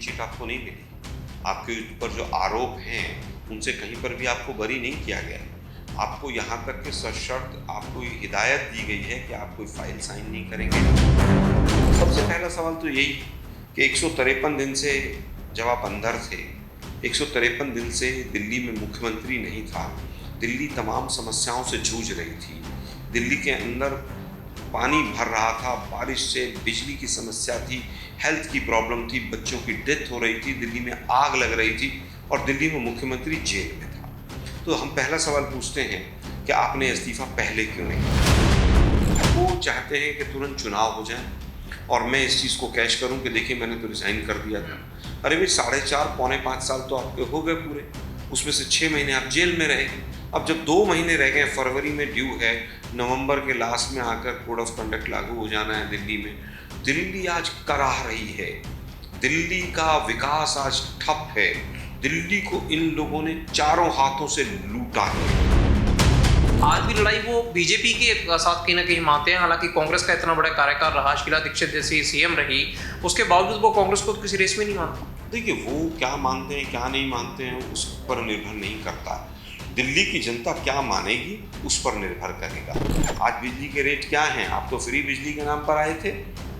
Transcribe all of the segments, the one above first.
Chit आपको नहीं मिली। आपके ऊपर जो आरोप हैं, उनसे कहीं पर भी आपको बरी नहीं किया गया है। आपको यहाँ तक कि सशर्त आपको ये हिदायत दी गई है कि आप कोई फ़ाइल साइन नहीं करेंगे। सबसे पहला सवाल तो यही कि 153 दिन से जब आप अंदर थे, 153 दिन से दिल्ली में मुख्यमंत्री नहीं था। दिल्ली तमाम समस्याओं से जूझ रही थी। दिल्ली के अंदर पानी भर रहा था, बारिश से, बिजली की समस्या थी, हेल्थ की प्रॉब्लम थी, बच्चों की डेथ हो रही थी, दिल्ली में आग लग रही थी और दिल्ली में मुख्यमंत्री जेल में था। तो हम पहला सवाल पूछते हैं कि आपने इस्तीफ़ा पहले क्यों नहीं दिया? वो चाहते हैं कि तुरंत चुनाव हो जाए और मैं इस चीज़ को कैश करूं कि देखिए मैंने तो रिज़ाइन कर दिया था। अरे भाई 4.5 पौने 5 साल तो आपके हो गए पूरे, उसमें से 6 महीने आप जेल में रहे। अब जब 2 महीने रह गए, फरवरी में ड्यू है, नवंबर के लास्ट में आकर कोड ऑफ कंडक्ट लागू हो जाना है दिल्ली में। दिल्ली आज कराह रही है, दिल्ली का विकास आज ठप है, दिल्ली को इन लोगों ने चारों हाथों से लूटा है। आज भी लड़ाई वो बीजेपी के साथ कहीं ना कहीं मानते हैं। हालांकि कांग्रेस का इतना बड़ा कार्यकाल रहा, शीला दीक्षित जैसी सीएम रही, उसके बावजूद वो कांग्रेस को तो किसी रेस में नहीं मानते। देखिए, वो क्या मानते हैं क्या नहीं मानते हैं उस पर निर्भर नहीं करता। दिल्ली की जनता क्या मानेगी उस पर निर्भर करेगा। आज बिजली के रेट क्या हैं? आप तो फ्री बिजली के नाम पर आए थे,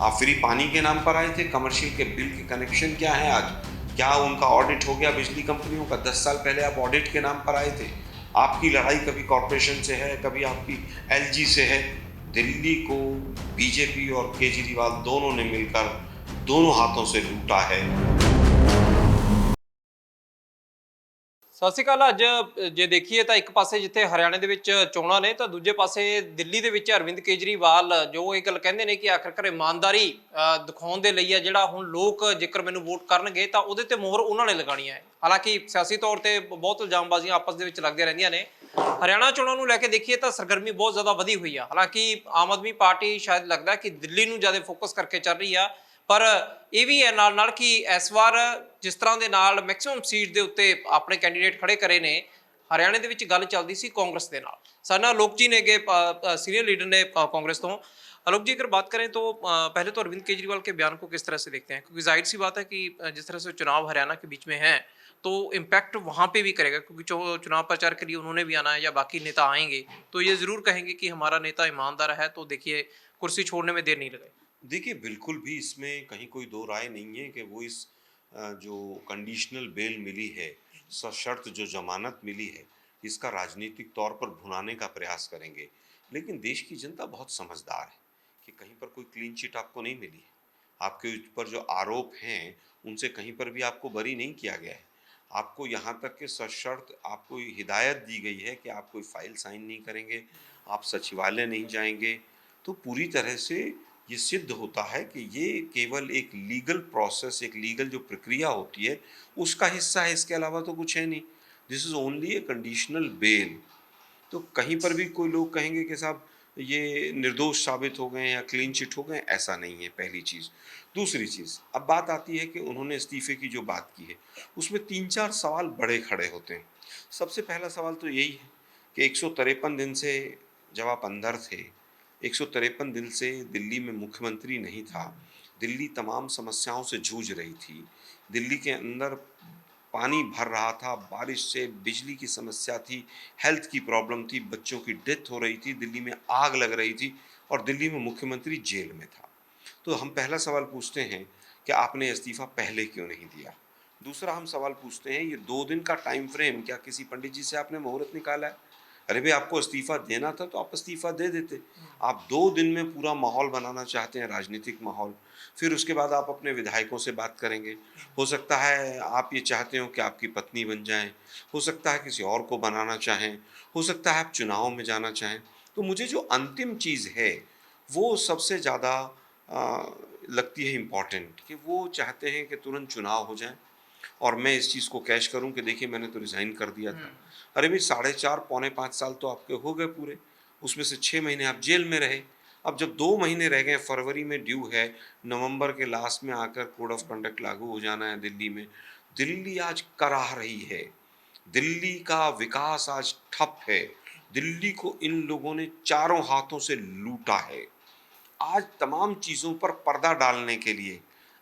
आप फ्री पानी के नाम पर आए थे। कमर्शियल के बिल के कनेक्शन क्या है आज? क्या उनका ऑडिट हो गया बिजली कंपनियों का? 10 साल पहले आप ऑडिट के नाम पर आए थे। आपकी लड़ाई कभी कॉरपोरेशन से है, कभी आपकी एलजी से है। दिल्ली को बीजेपी और केजरीवाल दोनों ने मिलकर दोनों हाथों से लूटा है। ਸਤਿ ਸ਼੍ਰੀ ਅਕਾਲ। ਅੱਜ ਜੇ ਦੇਖੀਏ ਤਾਂ ਇੱਕ ਪਾਸੇ ਜਿੱਥੇ ਹਰਿਆਣੇ ਦੇ ਵਿੱਚ ਚੋਣਾਂ ਨੇ, ਤਾਂ ਦੂਜੇ ਪਾਸੇ ਦਿੱਲੀ ਦੇ ਵਿੱਚ ਅਰਵਿੰਦ ਕੇਜਰੀਵਾਲ ਜੋ ਇਹ ਗੱਲ ਕਹਿੰਦੇ ਨੇ ਕਿ ਆਖਰਕਾਰ ਇਮਾਨਦਾਰੀ ਦਿਖਾਉਣ ਦੇ ਲਈ ਆ, ਜਿਹੜਾ ਹੁਣ ਲੋਕ ਜੇਕਰ ਮੈਨੂੰ ਵੋਟ ਕਰਨਗੇ ਤਾਂ ਉਹਦੇ ਤੇ ਮੋਹਰ ਉਹਨਾਂ ਨੇ ਲਗਾਉਣੀ ਹੈ। ਹਾਲਾਂਕਿ ਸਿਆਸੀ ਤੌਰ ਤੇ ਬਹੁਤ ਇਲਜ਼ਾਮਬਾਜ਼ੀਆਂ ਆਪਸ ਦੇ ਵਿੱਚ ਲੱਗਦੀਆਂ ਰਹਿੰਦੀਆਂ ਨੇ। ਹਰਿਆਣਾ ਚੋਣਾਂ ਨੂੰ ਲੈ ਕੇ ਦੇਖੀਏ ਤਾਂ ਸਰਗਰਮੀ ਬਹੁਤ ਜ਼ਿਆਦਾ ਵਧੀ ਹੋਈ ਆ। ਹਾਲਾਂਕਿ ਆਮ ਆਦਮੀ ਪਾਰਟੀ ਸ਼ਾਇਦ ਲੱਗਦਾ ਕਿ ਦਿੱਲੀ ਨੂੰ ਜ਼ਿਆਦਾ ਫੋਕਸ ਕਰਕੇ ਚੱਲ ਰਹੀ ਆ, ਪਰ ਇਹ ਵੀ ਹੈ ਨਾਲ ਨਾਲ ਕਿ ਇਸ ਵਾਰ ਜਿਸ ਤਰ੍ਹਾਂ ਦੇ ਨਾਲ ਮੈਕਸਿਮਮ ਸੀਟ ਦੇ ਉੱਤੇ ਆਪਣੇ ਕੈਂਡੀਡੇਟ ਖੜੇ ਕਰੇ ਨੇ, ਹਰਿਆਣੇ ਦੇ ਵਿੱਚ ਗੱਲ ਚੱਲਦੀ ਸੀ ਕਾंग्रेस ਦੇ ਨਾਲ। ਸਾਡੇ ਨਾਲ ਲੋਕ ਜੀ नेगे, सीनियर लीडर ने कांग्रेस तो। आलोक जी, अगर बात करें तो पहले तो अरविंद केजरीवाल के बयान को किस तरह से देखते हैं? क्योंकि जाहिर सी बात है कि जिस तरह से चुनाव हरियाणा के बीच में है, तो इम्पैक्ट वहाँ पे भी करेगा, क्योंकि जो चुनाव प्रचार के लिए उन्होंने भी आना है या बाकी नेता आएंगे तो ये ज़रूर कहेंगे कि हमारा नेता ईमानदार है, तो देखिए कुर्सी छोड़ने में देर नहीं लगाई। देखिए, बिल्कुल भी इसमें कहीं कोई दो राय नहीं है कि वो इस जो कंडीशनल बेल मिली है, सशर्त जो ज़मानत मिली है, इसका राजनीतिक तौर पर भुनाने का प्रयास करेंगे। लेकिन देश की जनता बहुत समझदार है कि कहीं पर कोई क्लीन चिट आपको नहीं मिली है। आपके ऊपर जो आरोप हैं, उनसे कहीं पर भी आपको बरी नहीं किया गया है। आपको यहाँ तक कि सशर्त आपको ये हिदायत दी गई है कि आप कोई फ़ाइल साइन नहीं करेंगे, आप सचिवालय नहीं जाएँगे। तो पूरी तरह से ये सिद्ध होता है कि ये केवल एक लीगल प्रोसेस, एक लीगल जो प्रक्रिया होती है, उसका हिस्सा है, इसके अलावा तो कुछ है नहीं। This is only a conditional bail. तो कहीं पर भी कोई लोग कहेंगे कि साहब ये निर्दोष साबित हो गए या क्लीन चिट हो गए, ऐसा नहीं है, पहली चीज़। दूसरी चीज़, अब बात आती है कि उन्होंने इस्तीफ़े की जो बात की है, उसमें 3-4 सवाल बड़े खड़े होते हैं। सबसे पहला सवाल तो यही है कि 153 दिन से जब आप अंदर थे, 153 दिन से दिल्ली में मुख्यमंत्री नहीं था। दिल्ली तमाम समस्याओं से जूझ रही थी। दिल्ली के अंदर पानी भर रहा था, बारिश से, बिजली की समस्या थी, हेल्थ की प्रॉब्लम थी, बच्चों की डेथ हो रही थी, दिल्ली में आग लग रही थी और दिल्ली में मुख्यमंत्री जेल में था। तो हम पहला सवाल पूछते हैं कि आपने इस्तीफ़ा पहले क्यों नहीं दिया? दूसरा हम सवाल पूछते हैं, ये 2 दिन का टाइम फ्रेम क्या किसी पंडित जी से आपने मुहूर्त निकाला है? अरे भई, आपको इस्तीफ़ा देना था तो आप इस्तीफ़ा दे देते। आप 2 दिन में पूरा माहौल बनाना चाहते हैं, राजनीतिक माहौल। फिर उसके बाद आप अपने विधायकों से बात करेंगे। हो सकता है आप ये चाहते हो कि आपकी पत्नी बन जाएँ, हो सकता है किसी और को बनाना चाहें, हो सकता है आप चुनाव में जाना चाहें। तो मुझे जो अंतिम चीज़ है, वो सबसे ज़्यादा लगती है इम्पोर्टेंट, कि वो चाहते हैं कि तुरंत चुनाव हो जाए और मैं इस चीज़ को कैश करूँ कि देखिए मैंने तो रिज़ाइन कर दिया था। अरे भाई 4.5 पौने 5 साल तो आपके हो गए पूरे, उसमें से 6 महीने आप जेल में रहे। अब जब 2 महीने रह गए, फरवरी में ड्यू है, नवंबर के लास्ट में आकर कोड ऑफ कंडक्ट लागू हो जाना है दिल्ली में। दिल्ली आज कराह रही है, दिल्ली का विकास आज ठप है, दिल्ली को इन लोगों ने चारों हाथों से लूटा है। आज तमाम चीज़ों पर पर्दा डालने के लिए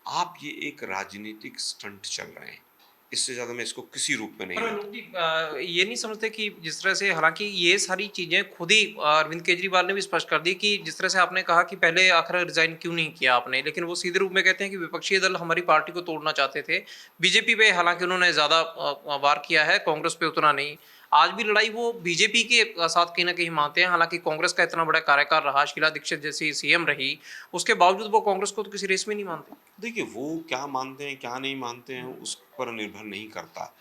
आप ये एक राजनीतिक स्टंट चल रहे हैं। इससे ज़्यादा मैं इसको किसी रूप में नहीं पर लेता। लोग जी ये नहीं समझते कि जिस तरह से हालाँकि ये सारी चीज़ें खुद ही अरविंद केजरीवाल ने भी स्पष्ट कर दी कि जिस तरह से आपने कहा कि पहले आखिर रिज़ाइन क्यों नहीं किया आपने, लेकिन वो सीधे रूप में कहते हैं कि विपक्षी दल हमारी पार्टी को तोड़ना चाहते थे। बीजेपी पे हालाँकि उन्होंने ज़्यादा वार किया है, कांग्रेस पे उतना नहीं। आज भी लड़ाई वो बीजेपी के साथ कहीं न कहीं मानते हैं, हालाँकि कांग्रेस का इतना बड़ा कार्यकाल रहा, शीला दीक्षित जैसी सीएम रही, उसके बावजूद वो कांग्रेस को तो किसी रेस में नहीं मानते। देखिए, वो क्या मानते हैं, क्या नहीं मानते हैं, उस पर निर्भर नहीं करता।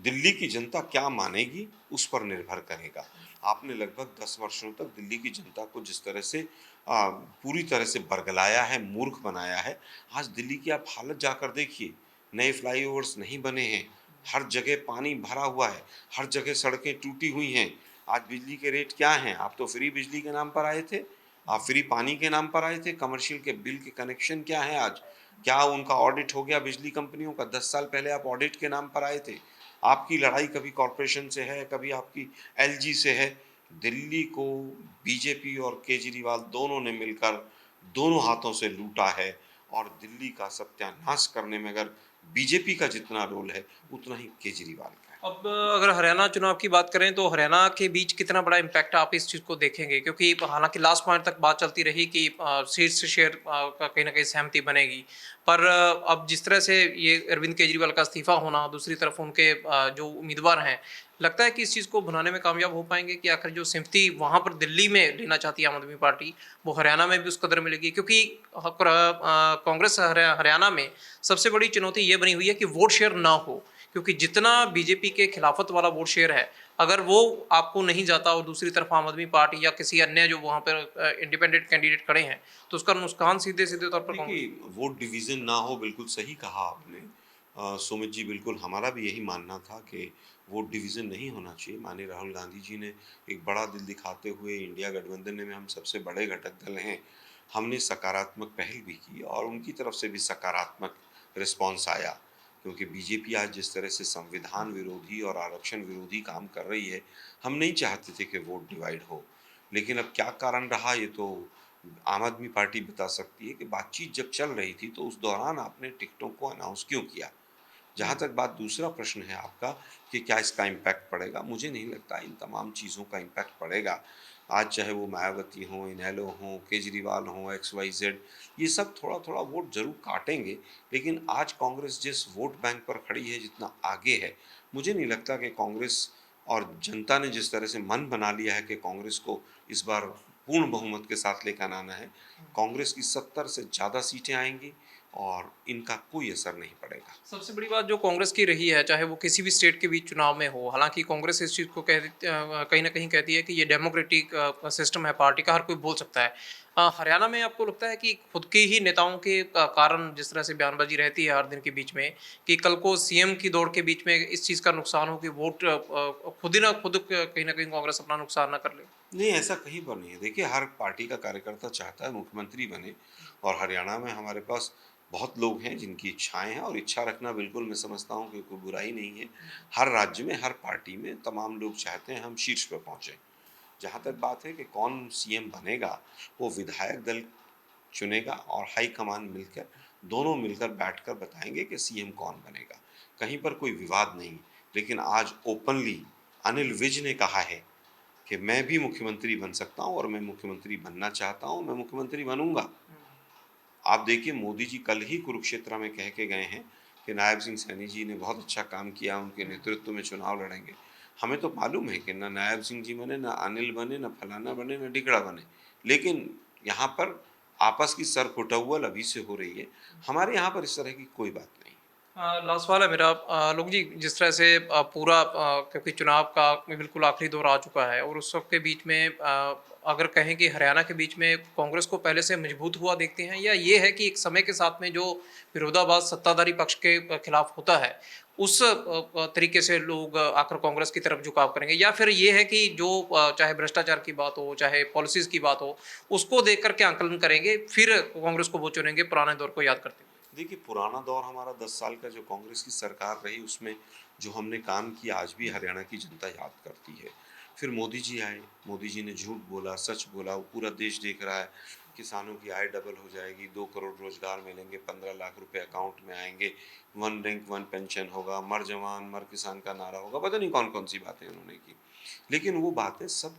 दिल्ली की जनता क्या मानेगी, उस पर निर्भर करेगा। आपने लगभग 10 वर्षों तक दिल्ली की जनता को जिस तरह से पूरी तरह से बरगलाया है, मूर्ख बनाया है, आज दिल्ली की आप हालत जाकर देखिए। नए फ्लाईओवर्स नहीं बने हैं, हर जगह पानी भरा हुआ है, हर जगह सड़कें टूटी हुई हैं। आज बिजली के रेट क्या हैं? आप तो फ्री बिजली के नाम पर आए थे, आप फ्री पानी के नाम पर आए थे, कमर्शियल के बिल के कनेक्शन क्या हैं आज? क्या उनका ऑडिट हो गया बिजली कंपनियों का? 10 साल पहले आप ऑडिट के नाम पर आए थे। आपकी लड़ाई कभी कॉरपोरेशन से है, कभी आपकी एलजी से है। दिल्ली को बीजेपी और केजरीवाल दोनों ने मिलकर दोनों हाथों से लूटा है और दिल्ली का सत्यानाश करने में अगर बीजेपी का जितना रोल है, उतना ही केजरीवाल का है। अब अगर हरियाणा चुनाव की बात करें तो हरियाणा के बीच कितना बड़ा इम्पैक्ट आप इस चीज़ को देखेंगे? क्योंकि हालाँकि लास्ट पॉइंट तक बात चलती रही कि सीट से शेयर का कहीं न कहीं सहमति बनेगी। पर अब जिस तरह से ये अरविंद केजरीवाल का इस्तीफ़ा होना, दूसरी तरफ उनके जो उम्मीदवार हैं, लगता है कि इस चीज़ को भुनाने में कामयाब हो पाएँगे कि आखिर जो सिम्पैथी वहाँ पर दिल्ली में लेना चाहती है आम आदमी पार्टी, वो हरियाणा में भी उस कदर मिलेगी? क्योंकि कांग्रेस हरियाणा में सबसे बड़ी चुनौती ये बनी हुई है कि वोट शेयर ना हो। क्योंकि जितना बीजेपी के खिलाफत वाला वोट शेयर है, अगर वो आपको नहीं जाता और दूसरी तरफ आम आदमी पार्टी या किसी अन्य जो वहाँ पर इंडिपेंडेंट कैंडिडेट खड़े हैं, तो उसका नुकसान सीधे-सीधे तौर पर कांग्रेस देखिए, वोट डिवीज़न ना हो, बिल्कुल सही कहा आपने। सुमित जी, बिल्कुल हमारा भी यही मानना था कि वोट डिवीज़न नहीं होना चाहिए। माननीय राहुल गांधी जी ने एक बड़ा दिल दिखाते हुए इंडिया गठबंधन में हम सबसे बड़े घटक दल हैं, हमने सकारात्मक पहल भी की और उनकी तरफ से भी सकारात्मक रिस्पॉन्स आया। क्योंकि बीजेपी आज जिस तरह से संविधान विरोधी और आरक्षण विरोधी काम कर रही है, हम नहीं चाहते थे कि वोट डिवाइड हो। लेकिन अब क्या कारण रहा, ये तो आम आदमी पार्टी बता सकती है कि बातचीत जब चल रही थी तो उस दौरान आपने टिकटों को अनाउंस क्यों किया? जहाँ तक बात दूसरा प्रश्न है आपका कि क्या इसका इम्पैक्ट पड़ेगा, मुझे नहीं लगता इन तमाम चीज़ों का इम्पैक्ट पड़ेगा। आज चाहे वो मायावती हों, इनेलो हों, केजरीवाल हों, एक्स वाई ज़ेड, ये सब थोड़ा-थोड़ा वोट ज़रूर काटेंगे, लेकिन आज कांग्रेस जिस वोट बैंक पर खड़ी है, जितना आगे है, मुझे नहीं लगता कि कांग्रेस और जनता ने जिस तरह से मन बना लिया है कि कांग्रेस को इस बार पूर्ण बहुमत के साथ लेकर आना है, कांग्रेस की 70 से ज़्यादा सीटें आएँगी और इनका कोई असर नहीं पड़ेगा। सबसे बड़ी बात जो कांग्रेस की रही है, चाहे वो किसी भी स्टेट के बीच चुनाव में हो, हालाँकि कांग्रेस इस चीज़ को कहीं न कहीं कहती है कि ये डेमोक्रेटिक सिस्टम है पार्टी का, हर कोई बोल सकता है। हरियाणा में आपको लगता है कि खुद के ही नेताओं के कारण जिस तरह से बयानबाज़ी रहती है हर दिन के बीच में, कि कल को सीएम की दौड़ के बीच में इस चीज़ का नुकसान हो कि वोट खुद ही ना खुद कहीं न कहीं कांग्रेस अपना नुकसान ना कर ले? नहीं, ऐसा कहीं पर नहीं है। देखिए, हर पार्टी का कार्यकर्ता चाहता है मुख्यमंत्री बने और हरियाणा में हमारे पास बहुत लोग हैं जिनकी इच्छाएँ हैं और इच्छा रखना बिल्कुल मैं समझता हूँ कि कोई बुराई नहीं है। हर राज्य में, हर पार्टी में तमाम लोग चाहते हैं हम शीर्ष पे पहुँचे। जहाँ तक बात है कि कौन सीएम बनेगा, वो विधायक दल चुनेगा और हाईकमान मिलकर दोनों मिलकर बैठकर बताएँगे कि सीएम कौन बनेगा। कहीं पर कोई विवाद नहीं। लेकिन आज ओपनली अनिल विज ने कहा है कि मैं भी मुख्यमंत्री बन सकता हूँ और मैं मुख्यमंत्री बनना चाहता हूँ, मैं मुख्यमंत्री बनूँगा। आप देखिए, मोदी जी कल ही कुरुक्षेत्र में कह के गए हैं कि नायब सिंह सैनी जी ने बहुत अच्छा काम किया, उनके नेतृत्व में चुनाव लड़ेंगे। हमें तो मालूम है कि ना नायब सिंह जी बने, ना अनिल बने, ना फलाना बने, ना ढिकड़ा बने। लेकिन यहाँ पर आपस की सरकुटौवल अभी से हो रही है। हमारे यहाँ पर इस तरह की कोई बात नहीं। लास्ट सवाल है मेरा लोग जी जिस तरह से पूरा क्योंकि चुनाव का बिल्कुल आखिरी दौर आ चुका है और उस वक्त के बीच में अगर कहें कि हरियाणा के बीच में कांग्रेस को पहले से मजबूत हुआ देखते हैं या ये है कि एक समय के साथ में जो विरोधाभास सत्ताधारी पक्ष के खिलाफ होता है उस तरीके से लोग आकर कांग्रेस की तरफ झुकाव करेंगे या फिर ये है कि जो चाहे भ्रष्टाचार की बात हो चाहे पॉलिसीज की बात हो उसको देख कर के आंकलन करेंगे फिर कांग्रेस को वो चुनेंगे पुराने दौर को याद करते हुए। देखिए, पुराना दौर हमारा 10 साल का जो कांग्रेस की सरकार रही उसमें जो हमने काम किया आज भी हरियाणा की जनता याद करती है। फिर मोदी जी आए, मोदी जी ने झूठ बोला, सच बोला, वो पूरा देश देख रहा है। किसानों की आय डबल हो जाएगी, 2 करोड़ रोजगार मिलेंगे, 15 लाख रुपए अकाउंट में आएंगे, 1 रैंक 1 पेंशन होगा, मर जवान मर किसान का नारा होगा, पता नहीं कौन कौन सी बातें उन्होंने की। लेकिन वो बातें सब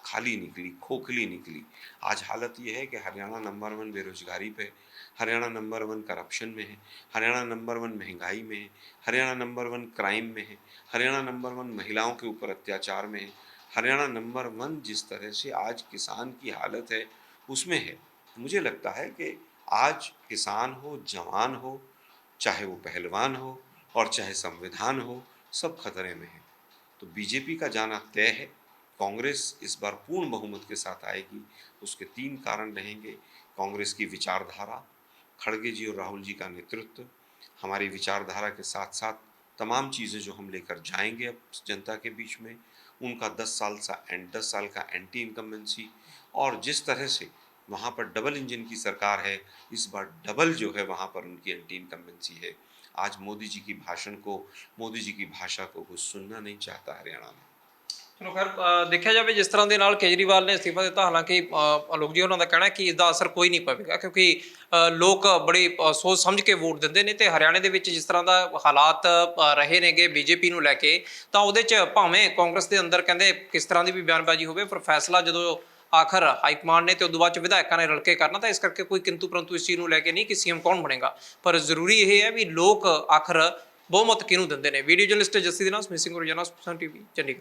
खाली निकली, खोखली निकली। आज हालत ये है कि हरियाणा नंबर 1 बेरोजगारी पे है, हरियाणा नंबर 1 करप्शन में है, हरियाणा नंबर 1 महंगाई में है, हरियाणा नंबर 1 क्राइम में है, हरियाणा नंबर 1 महिलाओं के ऊपर अत्याचार में है, हरियाणा नंबर 1 जिस तरह से आज किसान की हालत है उसमें है। मुझे लगता है कि आज किसान हो, जवान हो, चाहे वो पहलवान हो और चाहे संविधान हो, सब खतरे में है। तो बीजेपी का जाना तय है। कांग्रेस इस बार पूर्ण बहुमत के साथ आएगी। उसके 3 कारण रहेंगे। कांग्रेस की विचारधारा, खड़गे जी और राहुल जी का नेतृत्व, हमारी विचारधारा के साथ साथ तमाम चीज़ें जो हम लेकर जाएंगे अब जनता के बीच में, उनका 10 साल का एंटी इनकम्बेंसी, और जिस तरह से वहाँ पर डबल इंजन की सरकार है, इस बार डबल जो है वहाँ पर उनकी एंटी इनकम्बेंसी है। आज मोदी जी की भाषण को, मोदी जी की भाषा को कुछ सुनना नहीं चाहता हरियाणा में। ਚਲੋ ਖੈਰ ਦੇਖਿਆ ਜਾਵੇ ਜਿਸ ਤਰ੍ਹਾਂ ਦੇ ਨਾਲ ਕੇਜਰੀਵਾਲ ਨੇ ਅਸਤੀਫਾ ਦਿੱਤਾ, ਹਾਲਾਂਕਿ ਅਲੋਕ ਜੀ ਉਹਨਾਂ ਦਾ ਕਹਿਣਾ ਕਿ ਇਸ ਦਾ ਅਸਰ ਕੋਈ ਨਹੀਂ ਪਵੇਗਾ, ਕਿਉਂਕਿ ਲੋਕ ਬੜੀ ਸੋਚ ਸਮਝ ਕੇ ਵੋਟ ਦਿੰਦੇ ਨੇ, ਤੇ ਹਰਿਆਣੇ ਦੇ ਵਿੱਚ ਜਿਸ ਤਰ੍ਹਾਂ ਦਾ ਹਾਲਾਤ ਰਹੇ ਨੇਗੇ ਬੀਜੇਪੀ ਨੂੰ ਲੈ ਕੇ, ਤਾਂ ਉਹਦੇ 'ਚ ਭਾਵੇਂ ਕਾਂਗਰਸ ਦੇ ਅੰਦਰ ਕਹਿੰਦੇ ਕਿਸ ਤਰ੍ਹਾਂ ਦੀ ਵੀ ਬਿਆਨਬਾਜ਼ੀ ਹੋਵੇ, ਪਰ ਫੈਸਲਾ ਜਦੋਂ ਆਖਰ ਹਾਈਕਮਾਂਡ ਨੇ ਤੇ ਉਦੋਂ ਬਾਅਦ 'ਚ ਵਿਧਾਇਕਾਂ ਨੇ ਰਲ ਕੇ ਕਰਨਾ, ਤਾਂ ਇਸ ਕਰਕੇ ਕੋਈ ਕਿੰਤੂ ਪਰੰਤੂ ਇਸ ਚੀਜ਼ ਨੂੰ ਲੈ ਕੇ ਨਹੀਂ ਕਿ ਸੀਐਮ ਕੌਣ ਬਣੇਗਾ, ਪਰ ਜ਼ਰੂਰੀ ਇਹ ਹੈ ਵੀ ਲੋਕ ਆਖਰ ਬਹੁਮਤ ਕਿਹਨੂੰ ਦਿੰਦੇ ਨੇ। ਵੀਡੀਓ ਜਰਨਲਿਸਟ ਜੱਸੀ ਦੇ ਨਾਲ ਸਮਿਤ ਸਿੰਘ ਰੋਜ਼ਾਨਾ ਟੀਵੀ ਚੰਡੀਗੜ੍ਹ।